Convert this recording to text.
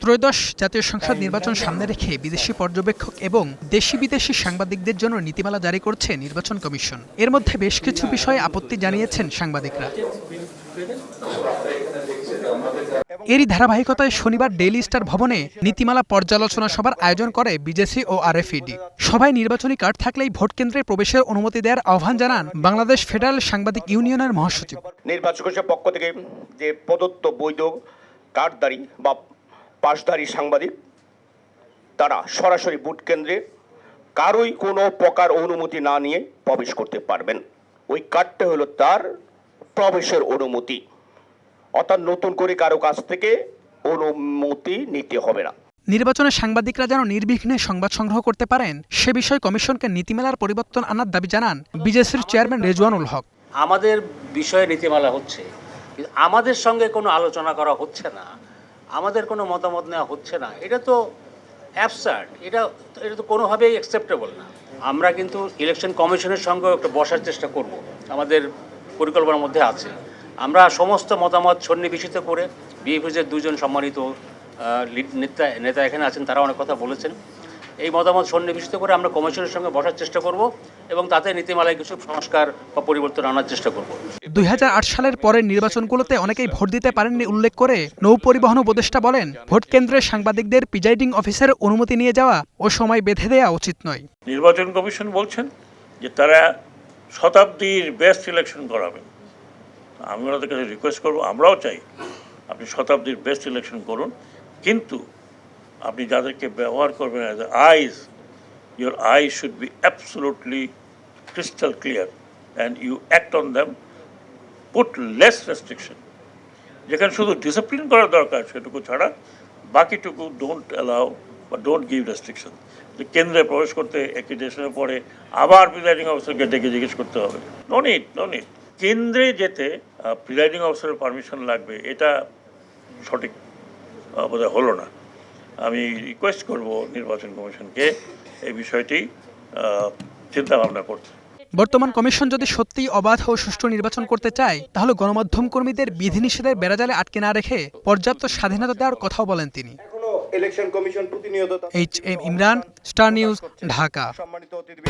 ত্রয়োদশ জাতীয় সংসদ নির্বাচন সামনে রেখে বিদেশি পর্যবেক্ষক এবং দেশি বিদেশি সাংবাদিকদের জন্য নীতিমালা জারি করছে নির্বাচন কমিশন। এর মধ্যে বেশ কিছু বিষয়ে আপত্তি জানিয়েছেন সাংবাদিকরা। এরই ধারাবাহিকতায় শনিবার ডেইলি স্টার ভবনে নীতিমালা পর্যালোচনা সভার আয়োজন করে বিজেসি ও আরএফইডি। সভায় নির্বাচনী কার্ড থাকলেই ভোট কেন্দ্রে প্রবেশের অনুমতি দেওয়ার আহ্বান জানান বাংলাদেশ ফেডারেল সাংবাদিক ইউনিয়নের মহাসচিব। নির্বাচন কমিশনের পক্ষ থেকে যে প্রদত্ত বৈধ কার্ডধারী বা পাসধারী সাংবাদিক তারা সরাসরি ভোট কেন্দ্রে কারোই কোনো প্রকার অনুমতি না নিয়ে প্রবেশ করতে পারবেন। ওই কার্ডটা হলো তার প্রবেশের অনুমতি, অর্থাৎ নতুন করে কারো কাছ থেকে অনুমতি নিতে হবে না। নির্বাচনে সাংবাদিকরা যেন নির্বিঘ্নে সংবাদ সংগ্রহ করতে পারেন সে বিষয়ে কমিশনকে নীতিমালার পরিবর্তন আনার দাবি জানান বিজেসির চেয়ারম্যান রেজওয়ানুল হক। আমাদের বিষয়ে নীতিমালা হচ্ছে, কিন্তু আমাদের সঙ্গে কোনো আলোচনা করা হচ্ছে না, আমাদের কোনো মতামত নেওয়া হচ্ছে না, এটা তো অ্যাবসার্ড, এটা তো কোনোভাবেই অ্যাকসেপ্টেবল না। আমরা কিন্তু ইলেকশন কমিশনের সঙ্গে একটা বসার চেষ্টা করব, আমাদের পরিকল্পনার মধ্যে আছে। আমরা সমস্ত মতামত সন্নিবেশিত করে বিএফএসের দুজন সম্মানিত নেতা এখানে আছেন, তারা অনেক কথা বলেছেন। এই মতামত সন্নিবেশিত করে আমরা কমিশনের সঙ্গে বসার চেষ্টা করব এবং তাতে নীতিমালায় কিছু সংস্কার বা পরিবর্তন আনার চেষ্টা করব। 2008 সালের পরের নির্বাচনগুলোতে অনেকেই ভোট দিতে পারেননি উল্লেখ করে নৌ পরিবহন উপদেষ্টা বলেন, ভোট কেন্দ্রে সাংবাদিকদের প্রিজাইডিং অফিসারের অনুমতি নিয়ে যাওয়া ও সময় বেঁধে দেওয়া উচিত নয়। নির্বাচন কমিশন বলছেন যে তারা শতাব্দীর বেস্ট ইলেকশন করাবেন। আমি ওনাদের কাছে রিকোয়েস্ট করবো, আমরাও চাই আপনি শতাব্দীর বেস্ট ইলেকশন করুন, কিন্তু আপনি যাদেরকে ব্যবহার করবেন as eyes, your eye should be absolutely crystal clear and you act on them, put less restriction. যেখানে শুধু ডিসিপ্লিন করা দরকার সেটুকু ছাড়া বাকিটুকু ডোন্ট অ্যালাউ বা ডোন্ট গিভ রেস্ট্রিকশন। কেন্দ্রে প্রবেশ করতে একটি দেশের পরে আবার প্রিজাইডিং অফিসারকে ডেকে জিজ্ঞেস করতে হবে, নো নিড। কেন্দ্রে যেতে প্রিজাইডিং অফিসারের পারমিশন লাগবে, এটা সঠিক বোধহয় হলো না। আমি রিকোয়েস্ট করব নির্বাচন কমিশনকে এই বিষয়টি চিন্তা ভাবনা করতে। বর্তমান কমিশন যদি সত্যিই অবাধ ও সুষ্ঠু নির্বাচন করতে চায় তাহলে গণমাধ্যম কর্মীদের বিধিনিষেধের বেড়াজালে আটকে না রেখে পর্যাপ্ত স্বাধীনতা দেওয়ার কথাও বলেন তিনি। ইলেকশন কমিশন প্রতিনিয়ত HM Imran, star news, Dhaka. সম্মানিত অতিথি